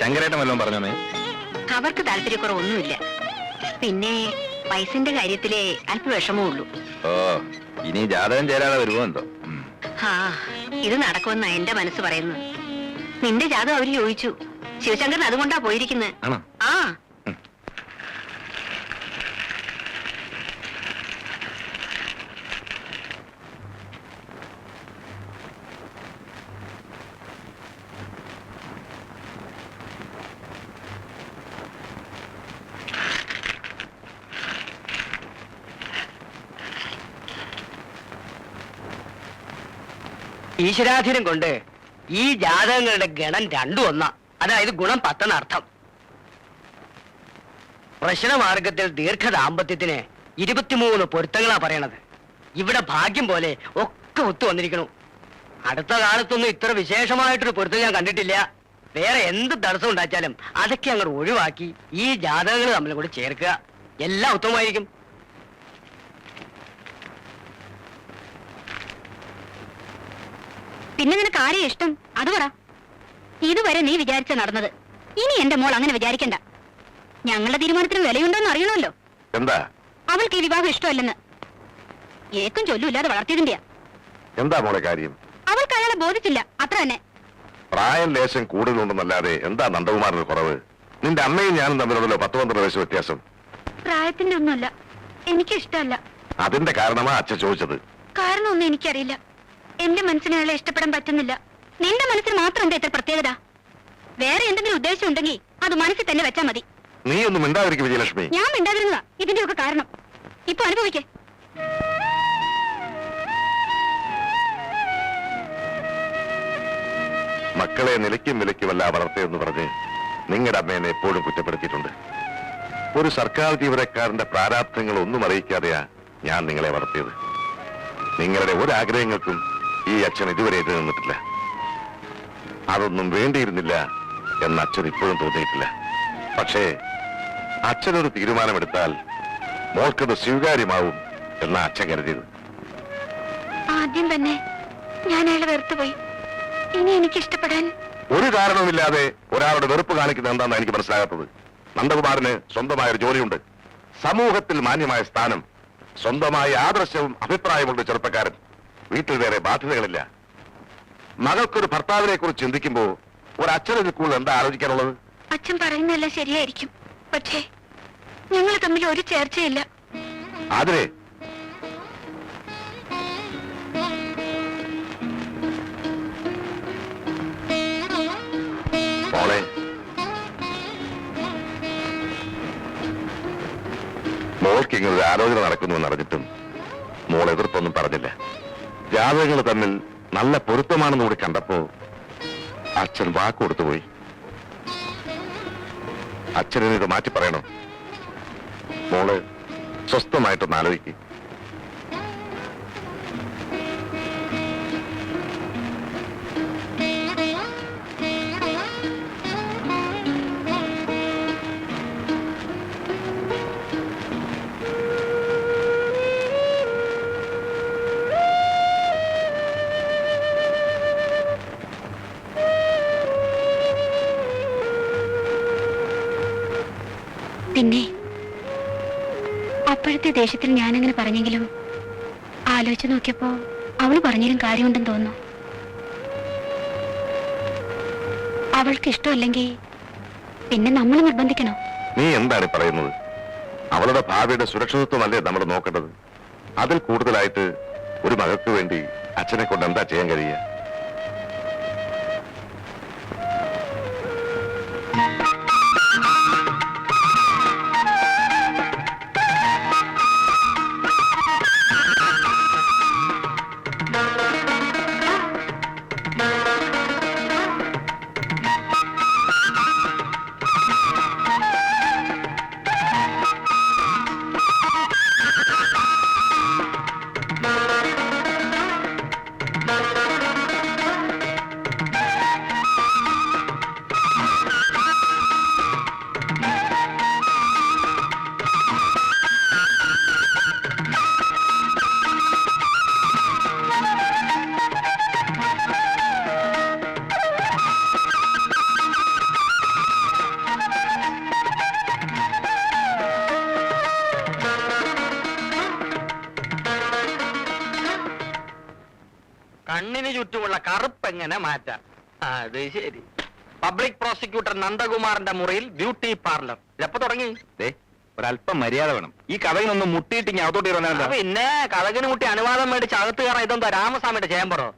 ശങ്കരേട്ടൻ വല്ലതും പറഞ്ഞോമേ? അവർക്ക് താല്പര്യക്കുറവൊന്നുമില്ല. പിന്നെ വയസ്സിന്റെ കാര്യത്തിലേ അല്പ വിഷമേ ഉള്ളൂ. ഓ, ഇനി ജാതകം ചേരാതെ വരുമോ എന്തോ? ആ, ഇത് നടക്കുമെന്നാ എന്റെ മനസ്സ് പറയുന്നത്. നിന്റെ ജാതകം അവര് ചോദിച്ചു. ശിവശങ്കരൻ അതുകൊണ്ടാ പോയിരിക്കുന്നത്. ആ, ഈശ്വരാധീനം കൊണ്ട് ഈ ജാതകങ്ങളുടെ ഗണം രണ്ടും ഒന്നാ. അതായത് ഗുണം 10 എന്നർത്ഥം. പ്രശ്നമാർഗത്തിൽ ദീർഘദാമ്പത്യത്തിന് 23 പൊരുത്തങ്ങളാ പറയണത്. ഇവിടെ ഭാഗ്യം പോലെ ഒക്കെ ഒത്തു വന്നിരിക്കണു. അടുത്ത കാലത്തൊന്നും ഇത്ര വിശേഷമായിട്ടൊരു പൊരുത്തം ഞാൻ കണ്ടിട്ടില്ല. വേറെ എന്ത് തടസ്സം ഉണ്ടാച്ചാലും അതൊക്കെ അങ്ങോട്ട് ഒഴിവാക്കി ഈ ജാതകങ്ങൾ തമ്മിൽ കൂടി ചേർക്കുക. എല്ലാം ഉത്തമമായിരിക്കും. പിന്നെ നിനക്ക് ആരെയും ഇഷ്ടം അത് പറ. ഇതുവരെ നീ വിചാരിച്ച നടന്നത്. ഇനി എന്റെ മോൾ അങ്ങനെ വിചാരിക്കണ്ട. ഞങ്ങളുടെ തീരുമാനത്തിന് വിലയുണ്ടോന്ന് അറിയണമല്ലോ. എന്താ? അവൾക്ക് ഈ വിവാഹം ഇഷ്ടമല്ലെന്ന് ഏക്കും ചൊല്ലുമില്ലാതെ വളർത്തിയതിന്റെയാ. എന്താ മോളെ കാര്യം? അവൾക്ക് അയാളെ ബോധിച്ചില്ല, അത്ര തന്നെ. പ്രായം ലേശം കൂടുതലുണ്ടെന്നല്ലാതെ എന്താ നന്ദകുമാറിന് കുറവ്? നിന്റെ അമ്മയും ഞാനും തമ്മിലുള്ളല്ലോ 10-12 വയസ്സ് വ്യത്യാസം. പ്രായത്തിന്റെ ഒന്നുമല്ല, എനിക്ക് ഇഷ്ടമല്ല. അതിന്റെ കാരണമാ അച്ഛൻ ചോദിച്ചത്. കാരണമൊന്നും എനിക്കറിയില്ല. എന്റെ മനസ്സിനെ അയാളെ ഇഷ്ടപ്പെടാൻ പറ്റുന്നില്ല. നിന്റെ മനസ്സിൽ മാത്രം എന്താ ഇത്ര പ്രത്യേകത? വേറെ എന്തെങ്കിലും ഉദ്ദേശം ഉണ്ടെങ്കിൽ അത് മനസ്സിൽ തന്നെ വെച്ചാ മതി. നീ ഒന്നും മിണ്ടാതിരിക്കും വിജയലക്ഷ്മി. ഞാൻ മിണ്ടാതിരുന്നതാ ഇതിന്റെയൊക്കെ കാരണം. ഇപ്പൊ അനുഭവിക്കേ. മക്കളെ നിലയ്ക്കും വിലയ്ക്കുമല്ല വളർത്തിയെന്ന് പറഞ്ഞ് നിങ്ങളുടെ അമ്മേനെ എപ്പോഴും കുറ്റപ്പെടുത്തിയിട്ടുണ്ട്. ഒരു സർക്കാർ ജീവനക്കാരന്റെ പ്രാരാബ്ധങ്ങൾ ഒന്നും അറിയിക്കാതെയാ ഞാൻ നിങ്ങളെ വളർത്തിയത്. നിങ്ങളുടെ ഒരാഗ്രഹങ്ങൾക്കും ഈ അച്ഛൻ ഇതുവരെ എതിര് നിന്നിട്ടില്ല. അതൊന്നും വേണ്ടിയിരുന്നില്ല എന്ന് അച്ഛൻ ഇപ്പോഴും തോന്നിയിട്ടില്ല. പക്ഷേ അച്ഛനൊരു തീരുമാനമെടുത്താൽ മോൾക്കത് സ്വീകാര്യമാവും എന്ന അച്ഛൻ കരുതിയത്. ആദ്യം തന്നെ ഞാൻ അയാളെ വെറുത്തുപോയി. ഇനി എനിക്ക് ഇഷ്ടപ്പെടാൻ ഒരു കാരണവുമില്ലാതെ ഒരാളുടെ വെറുപ്പ് കാണിക്കുന്നത് എന്താണെന്ന് എനിക്ക് മനസ്സിലാകാത്തത്. നന്ദകുമാറിന് സ്വന്തമായൊരു ജോലിയുണ്ട്, സമൂഹത്തിൽ മാന്യമായ സ്ഥാനം, സ്വന്തമായ ആദർശവും അഭിപ്രായമുള്ള ചെറുപ്പക്കാരൻ. വീട്ടിൽ വേറെ ബാധ്യതകളില്ല. മകൾക്കൊരു ഭർത്താവിനെ കുറിച്ച് ചിന്തിക്കുമ്പോ ഒരച്ഛനെ കൂടുതൽ എന്താ ആലോചിക്കാനുള്ളത്? അച്ഛൻ പറയുന്നതെല്ലാം ശരിയായിരിക്കും. പക്ഷേ ഞങ്ങൾ തമ്മിൽ ഒരു ചേർച്ചയില്ല. അതിനെ മോളെ, മോൾക്ക് ഇങ്ങനൊരു ആലോചന നടക്കുന്നുവെന്ന് അറിഞ്ഞിട്ടും മോൾ എതിർപ്പൊന്നും പറഞ്ഞില്ല. ജാതകങ്ങൾ തമ്മിൽ നല്ല പൊരുത്തമാണെന്ന് കൂടി കണ്ടപ്പോ അച്ഛൻ വാക്ക് കൊടുത്തുപോയി. അച്ഛനെ ഇത് മാറ്റി പറയണോ? മോള് സ്വസ്ഥമായിട്ടൊന്ന് ആലോചിക്കും. പിന്നെ അപ്പോഴത്തെ ദേഷ്യത്തിൽ ഞാനങ്ങനെ പറഞ്ഞെങ്കിലും ആലോചിച്ച് നോക്കിയപ്പോ അവള് പറഞ്ഞാലും കാര്യമുണ്ടെന്ന് തോന്നുന്നു. അവൾക്ക് ഇഷ്ടമല്ലെങ്കിൽ പിന്നെ നമ്മൾ നിർബന്ധിക്കണോ? നീ എന്താണ് പറയുന്നത്? അവളുടെ ഭാവിയുടെ സുരക്ഷിതത്വമല്ലേ നമ്മൾ നോക്കേണ്ടത്? അതിൽ കൂടുതലായിട്ട് ഒരു മകൾക്ക് വേണ്ടി അച്ഛനെ കൊണ്ട് എന്താ ചെയ്യാൻ കഴിയുക? ചുറ്റുമുള്ള കറുപ്പ് എങ്ങനെ മാറ്റാം? അത് ശരി. പബ്ലിക് പ്രോസിക്യൂട്ടർ നന്ദകുമാറിന്റെ മുറിയിൽ ബ്യൂട്ടി പാർലർ എപ്പോ തുടങ്ങി? ഒരല്പം മര്യാദ വേണം. ഈ കഥകിനൊന്നും മുട്ടിയിട്ട് ഞാൻ അകത്തോട്ട് ആ, പിന്നെ കഥകിന് മുട്ടി അനുവാദം മേടിച്ച് അകത്ത് കയറാൻ ഇതെന്താ രാമസ്വാമിയുടെ ചേമ്പറോ?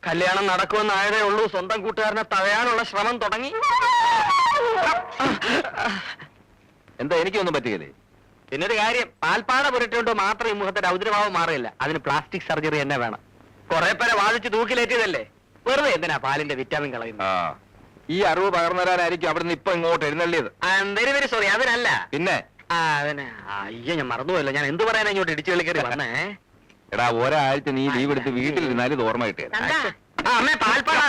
കല്യാണം നടക്കുമെന്നായതേ ഉള്ളൂ, സ്വന്തം കൂട്ടുകാരനെ തടയാനുള്ള ശ്രമം തുടങ്ങി. എന്താ എനിക്കൊന്നും പറ്റുകയില്ലേ? പിന്നൊരു കാര്യം, പാൽപ്പാട പുരട്ടുകൊണ്ട് മാത്രം ഈ മുഖത്തെ രൗദ്രഭാവം മാറില്ല, അതിന് പ്ലാസ്റ്റിക് സർജറി തന്നെ വേണം. കുറെ പേരെ വാദിച്ച് തൂക്കിലേറ്റിയതല്ലേ, വെറുതെ എന്തിനാ പാലിന്റെ വിറ്റാമിൻ കളയുന്നത്? ആ, ഈ അറിവ് പകർന്നു തരാനായിരിക്കും അവിടുന്ന് ഇപ്പൊ ഇങ്ങോട്ട് എഴുന്നള്ളിയത്. വെരി വെരി സോറി, അതിനല്ല. പിന്നെ അതിന് അയ്യോ, ഞാൻ മറന്നുപോയല്ലോ. ഞാൻ എന്ത് പറയാനാ ഇങ്ങോട്ട് ഇടിച്ചു കളിക്കറി വന്നേ? എടാ, ഒരാഴ്ച നീ ലീവ് എടുത്ത് വീട്ടിലിരുന്നാലും ഇത് ഓർമ്മ കിട്ടിയത്. അമ്മേ പാൽപ്പാട.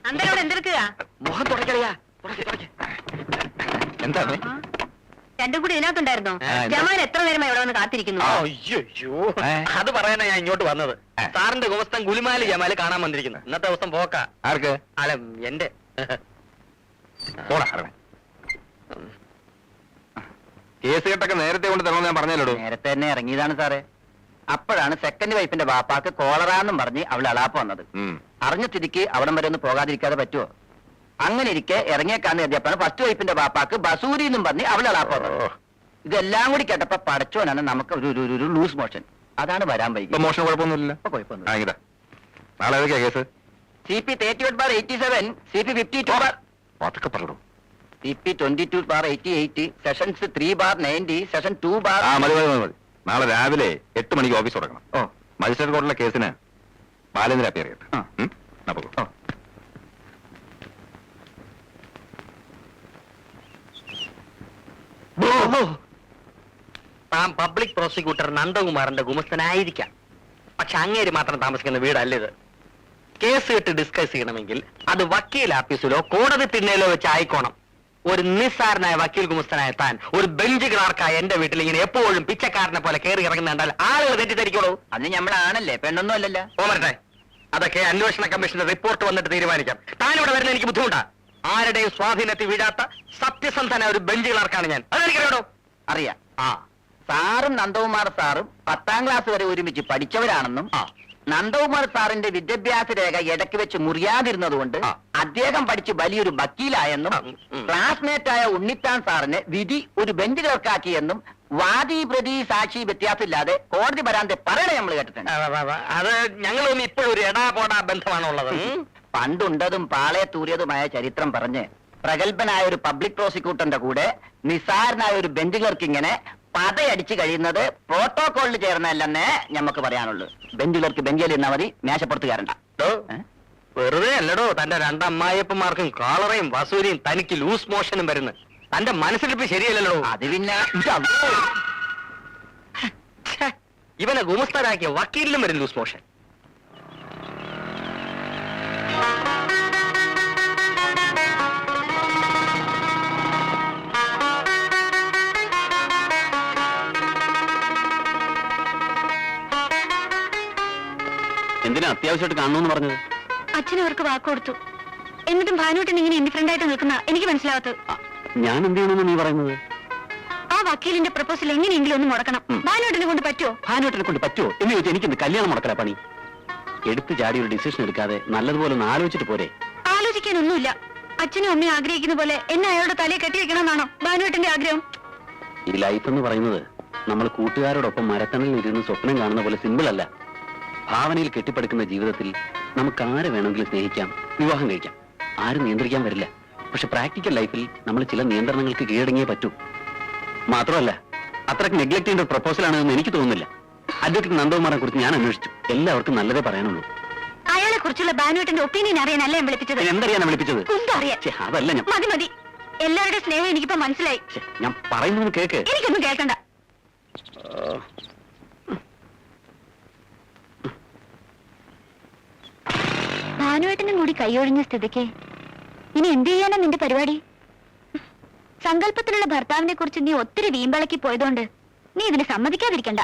അന്തരോട് എന്തെടുക്കുക? മുഖം തുടക്കറിയാ. എന്താ രണ്ടും കൂടി ഇതിനകത്തുണ്ടായിരുന്നോ? ആ, എന്താ? ജമാൽ എത്ര നേരമായി ഇവിടെ വന്ന് കാത്തിരിക്കുന്നു? അയ്യോ, ഏ? അത് പറയാനാ ഞാൻ ഇങ്ങോട്ട് വന്നത്. ഏ. സാറിന്റെ ഗുമസ്തൻ ഗുലിമാലി ജമാല് കാണാൻ വന്നിരിക്കുന്നു. ഇന്നത്തെ ദിവസം പോക്കാ. ആർക്ക്? അല്ല, എന്റെ. പോടാ ഇറങ്ങ്. കേസ് കെട്ടൊക്കെ നേരത്തെ കൊണ്ട് തരണമെന്ന് ഞാൻ പറഞ്ഞല്ലോ. നേരത്തെ തന്നെ ഇറങ്ങിയതാണ് സാറേ. അപ്പോഴാണ് സെക്കൻഡ് വൈഫിന്റെ ബാപ്പാക്ക് കോളറാന്നും പറഞ്ഞ് അവൾ അളാപ്പ് വന്നത്. അറിഞ്ഞ സ്ഥിതിക്ക് അവിടം വരെ ഒന്ന് പോകാതിരിക്കാതെ പറ്റുമോ? അങ്ങനെ ഇരിക്കെ ഇറങ്ങിയേക്കാന്ന് എത്തിയപ്പോഴാണ് ഫസ്റ്റ് വൈഫിന്റെ ബാപ്പാക്ക് ബസൂരി എന്നും പറഞ്ഞ് അവൾ അളാപ്പ് വന്നത്. ഇതെല്ലാം കൂടി കേട്ടപ്പോ പടച്ചോനാണ് നമുക്ക് ഒരു ലൂസ് മോഷൻ. അതാണ് വരാൻ വൈകി. ഇപ്പൊ മോഷണം കുഴപ്പമൊന്നുമില്ല. ഇപ്പൊ കുഴപ്പമൊന്നുമില്ല. ആ, ഇതാ നാളെ ഏതൊക്കെയാ കേസ്? CP 38/87, CP 52, അതൊക്കെ പറഞ്ഞു. CP 22/88, സെഷൻസ് 3/90, സെഷൻ 2 ആ, മതി മതി മതി മതി. നാളെ രാവിലെ 8 മണിക്ക് ഓഫീസ് തുടങ്ങണം. ഓ മജിസ്ട്രേറ്റ് കോർട്ടിലെ കേസിന് ബാലേന്ദ്ര അപ്പിയർ ചെയ്യട്ടെ. ആ. ഓ. താൻ പബ്ലിക് പ്രോസിക്യൂട്ടർ നന്ദകുമാറിന്റെ ഗുമസ്തനായിരിക്കാം, പക്ഷെ അങ്ങേര് മാത്രം താമസിക്കുന്ന വീടല്ല ഇത്. കേസ് കേട്ട് ഡിസ്കസ് ചെയ്യണമെങ്കിൽ അത് വക്കീൽ ആഫീസിലോ കോടതി തിണ്ണയിലോ വെച്ച് ആയിക്കോണം. ഒരു നിസ്സാരനായ വക്കീൽ ഗുമസ്തനായ താൻ ഒരു ബെഞ്ച് ക്ലാർക്കായ എന്റെ വീട്ടിൽ ഇങ്ങനെ എപ്പോഴും പിച്ചക്കാരനെ പോലെ കയറി ഇറങ്ങുന്നുണ്ടാൽ ആളുകൾ തെറ്റിദ്ധരിക്കോളൂ. അന്ന് ഞമ്മളാണല്ലേ, പെണ്ണൊന്നും അല്ലല്ലോ. പോമരട്ടെ, അതൊക്കെ അന്വേഷണ കമ്മീഷന്റെ റിപ്പോർട്ട് വന്നിട്ട് തീരുമാനിക്കാം. താൻ ഇവിടെ വരുന്ന എനിക്ക് ബുദ്ധിമുട്ടാ. ആരുടെയും സ്വാധീനത്തിൽ വീഴാത്ത സത്യസന്ധനായ ഒരു ബെഞ്ച് ക്ലാർക്കാണ് ഞാൻ. അതെനിക്കറിയാടോ. അറിയാം. ആ സാറും നന്ദകുമാർ സാറും 10ാം ക്ലാസ് വരെ ഒരുമിച്ച് പഠിച്ചവരാണെന്നും ആ നന്ദകുമാർ സാറിന്റെ വിദ്യാഭ്യാസ രേഖ ഇടയ്ക്ക് വെച്ച് മുറിയാതിരുന്നതുകൊണ്ട് ആ. അദ്ദേഹം പഠിച്ച് വലിയൊരു വക്കീലായെന്നും ക്ലാസ്മേറ്റായ ഉണ്ണിത്താൻ സാറിനെ വിധി ഒരു ബെഞ്ച് ക്ലർക്കാക്കിയെന്നും വാദി പ്രതി സാക്ഷി വ്യത്യാസമില്ലാതെ കോടതി വരാതെ പറയണേ നമ്മൾ കേട്ടിട്ടുണ്ട്. അത് ഞങ്ങളൊന്നും ഇപ്പോഴും ഒരു എടാ പോടാ ബന്ധമാണുള്ളത്. പണ്ടുണ്ടതും പാളയെ തൂറിയതുമായ ചരിത്രം പറഞ്ഞ് പ്രഗത്ഭനായ ഒരു പബ്ലിക് പ്രോസിക്യൂട്ടറിന്റെ കൂടെ നിസാരനായ ഒരു ബെഞ്ച് ക്ലർക്ക് ഇങ്ങനെ പതയടിച്ച് കഴിയുന്നത് പ്രോട്ടോകോളിൽ ചേർന്നല്ലെന്നേ ഞമ്മക്ക് പറയാനുള്ളൂ. ബെഞ്ച് ക്ലർക്ക് ബെഞ്ചിൽ ഇരുന്നാ മതി, മേശപ്പുറത്ത് കയറണ്ട. വെറുതെ അല്ലടോ തന്റെ രണ്ടമ്മായിയപ്പന്മാർക്കും കാളറയും വസൂരിയും തനിക്ക് ലൂസ് മോഷനും വരുന്നു. തന്റെ മനസ്സിലിപ്പ് ശരിയല്ലല്ലോ. അത് പിന്നെ ഇവനെ ഗുമസ്തരാക്കിയ വക്കീലിനും വരും ലൂസ് മോഷൻ. എന്തിനാ അത്യാവശ്യമായിട്ട് കാണണമെന്ന് പറഞ്ഞത്? അച്ഛനും അവർക്ക് വാക്ക് കൊടുത്തു. എന്നിട്ടും ഭാനുവേട്ടൻ ഇങ്ങനെ ഇൻഡിഫറന്റ് ആയിട്ട് നിൽക്കുന്ന എനിക്ക് മനസ്സിലാവാത്തത്. ഞാൻ എന്ത് ചെയ്യണമെന്ന് നീ പറയുന്നത്? ആ വക്കീലിന്റെ പ്രപ്പോസൽ എങ്ങനെയെങ്കിലും ഒന്ന് മുടക്കണം. ഭാനുവേട്ടനെ കൊണ്ട് പറ്റുമോ? ഭാനുവേട്ടനെ കൊണ്ട് പറ്റുമോ എന്ന് ചോദിച്ചാൽ എനിക്കിന്ന് കല്യാണം മുടക്കല പണി. എടുത്തു ചാടി ഒരു ഡിസിഷൻ എടുക്കാതെ നല്ലതുപോലെ ഒന്ന് ആലോചിച്ചിട്ട് പോരെ? ആലോചിക്കാനൊന്നുമില്ല. അച്ഛനും അമ്മയും ആഗ്രഹിക്കുന്ന പോലെ എന്നെ അയാളുടെ തലയെ കെട്ടിവെക്കണമെന്നാണോ ഭാനുവേട്ടന്റെ ആഗ്രഹം? ഈ ലൈഫ് എന്ന് പറയുന്നത് നമ്മൾ കൂട്ടുകാരോടൊപ്പം മരത്തണലിൽ ഇരുന്ന് സ്വപ്നം കാണുന്ന പോലെ സിമ്പിൾ അല്ല. ഭാവനയിൽ കെട്ടിപ്പടുക്കുന്ന ജീവിതത്തിൽ നമുക്ക് ആരെ വേണമെങ്കിലും സ്നേഹിക്കാം, വിവാഹം കഴിക്കാം, ആരും നിയന്ത്രിക്കാൻ വരില്ല. പക്ഷെ പ്രാക്ടിക്കൽ ലൈഫിൽ നമ്മൾ ചില നിയന്ത്രണങ്ങൾക്ക് കീഴടങ്ങിയേ പറ്റൂ. മാത്രമല്ല, അത്രയ്ക്ക് നെഗ്ലക്ട് ചെയ്യേണ്ട ഒരു പ്രപ്പോസലാണെന്ന് എനിക്ക് തോന്നുന്നില്ല. അഡ്വക്കേറ്റ് നന്ദകുമാറിനെ കുറിച്ച് ഞാൻ അന്വേഷിച്ചു. എല്ലാവർക്കും നല്ലതേ പറയാനുള്ളൂ. അയാളെ കുറിച്ചുള്ള ഭാനുവേട്ടന്റെ ഒപ്പീനിയൻ അറിയാനല്ല ഞാൻ വിളിപ്പിച്ചത്. എന്തറിയാനാ വിളിപ്പിച്ചത്? കുന്തം അറിയാൻ. ഛെ, അതല്ല ഞാൻ. മതി മതി, എല്ലാവരുടെ സ്നേഹം എനിക്കിപ്പോ മനസ്സിലായി. ഛെ, ഞാൻ പറയുന്നത് കേക്ക്. എനിക്കൊന്നും കേൾക്കണ്ട. ഭാനുവേട്ടനും കൂടി കൈയൊഴിഞ്ഞ സ്ഥിതിക്ക് ഇനി എന്ത് ചെയ്യാനാ നിന്റെ പരിപാടി? സങ്കല്പത്തിലുള്ള ഭർത്താവിനെ കുറിച്ച് നീ ഒത്തിരി വീമ്പളക്കി പോയതുകൊണ്ട് നീ ഇതിന് സമ്മതിക്കാതിരിക്കണ്ട.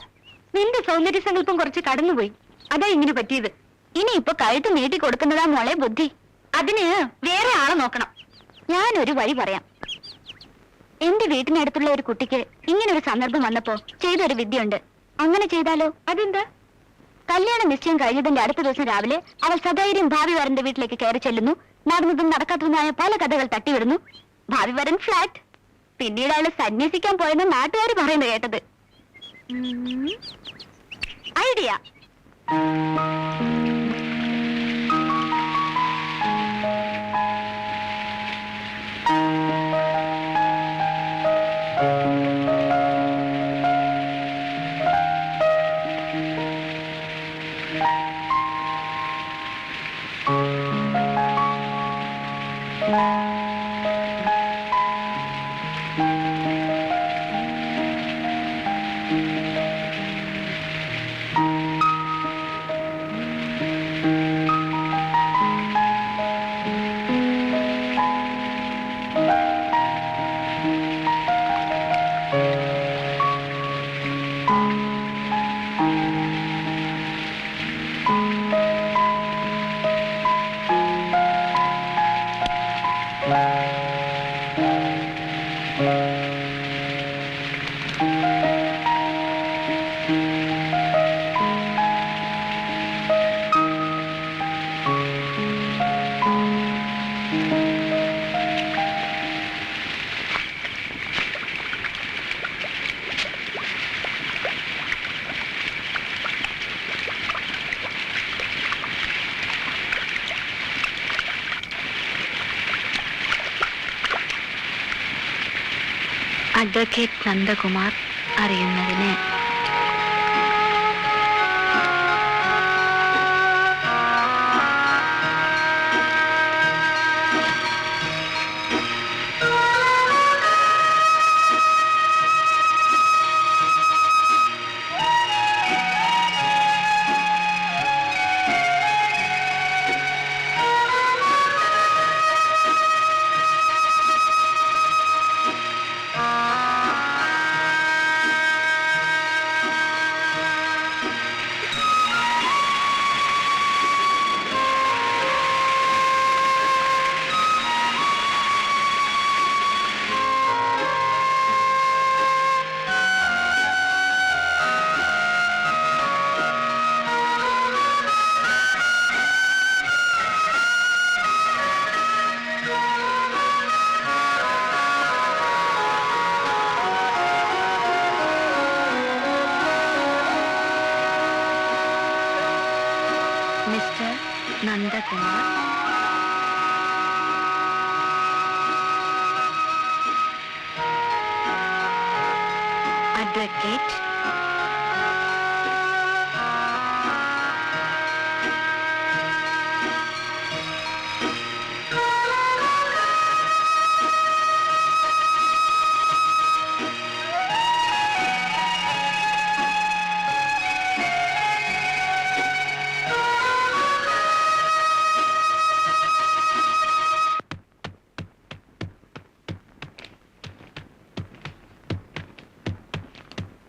നിന്റെ സൗന്ദര്യ സങ്കല്പം കുറച്ച് കടന്നുപോയി, അതാ ഇങ്ങനെ പറ്റിയത്. ഇനി ഇപ്പൊ കഴുത്ത് നീട്ടി കൊടുക്കുന്നതാ മോളെ ബുദ്ധി. അതിന് വേറെ ആളെ നോക്കണം. ഞാനൊരു വഴി പറയാം. എന്റെ വീട്ടിനടുത്തുള്ള ഒരു കുട്ടിക്ക് ഇങ്ങനെ ഒരു സന്ദർഭം വന്നപ്പോ ചെയ്തൊരു വിദ്യയുണ്ട്. അങ്ങനെ ചെയ്താലോ? അതെന്താ? കല്യാണ നിശ്ചയം കഴിഞ്ഞതിന്റെ അടുത്ത ദിവസം രാവിലെ അവൾ സധൈര്യം ഭാവി വരന്റെ വീട്ടിലേക്ക് കയറി ചെല്ലുന്നു. നടന്നതും നടക്കാത്തതുമായ പല കഥകൾ തട്ടിവിടുന്നു. ഭാവി വരൻ ഫ്ലാറ്റ്. പിന്നീട് അവള് സന്യസിക്കാൻ പോയെന്ന് നാട്ടുകാർ പറയുന്നത് കേട്ടത്. ഐഡിയ. അഡ്വക്കേറ്റ് നന്ദകുമാർ അറിയുന്നതിന് മിസ്റ്റർ നന്ദകുമാർ, അഡ്വക്കേറ്റ്